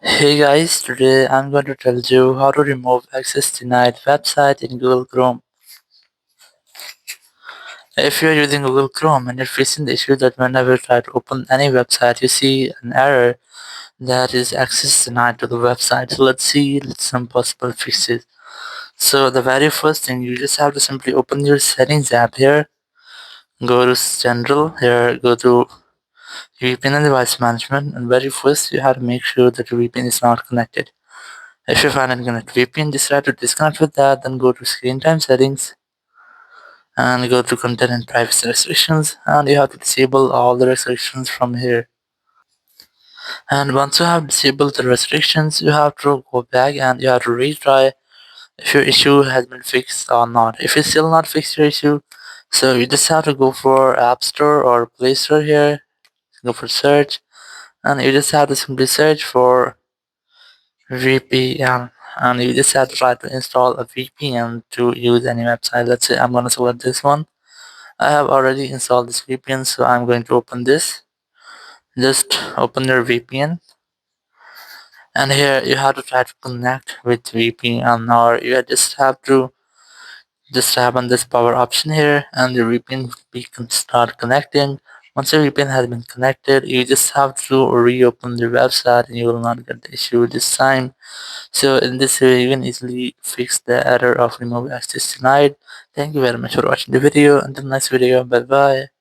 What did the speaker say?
Hey guys, today I'm going to tell you how to remove access denied website in Google Chrome. If you're using Google Chrome and you're facing the issue that whenever you try to open any website, you see an error that is access denied to the website. So let's see some possible fixes. So the very first thing, you just have to simply open your settings app here, go to general here, go to VPN and device management, and very first you have to make sure that your VPN is not connected. If you find an connect VPN, just try to disconnect with that, then go to screen time settings and go to content and privacy restrictions, and you have to disable all the restrictions from here. And once you have disabled the restrictions, you have to go back and you have to retry if your issue has been fixed or not. If you still not fixed your issue, so you just have to go for App Store or Play Store here, go for search, and you just have to simply search for VPN, and you just have to try to install a VPN to use any website. Let's say I'm gonna select this one. I have already installed this VPN, so I'm going to open this. Just open your VPN, and here you have to try to connect with VPN, or you just have to just tap on this power option here, and your VPN will start connecting. Once your VPN has been connected, you just have to reopen the website, and you will not get the issue this time. So in this way, you can easily fix the error of remove access denied. Thank you very much for watching the video. Until next video, bye bye.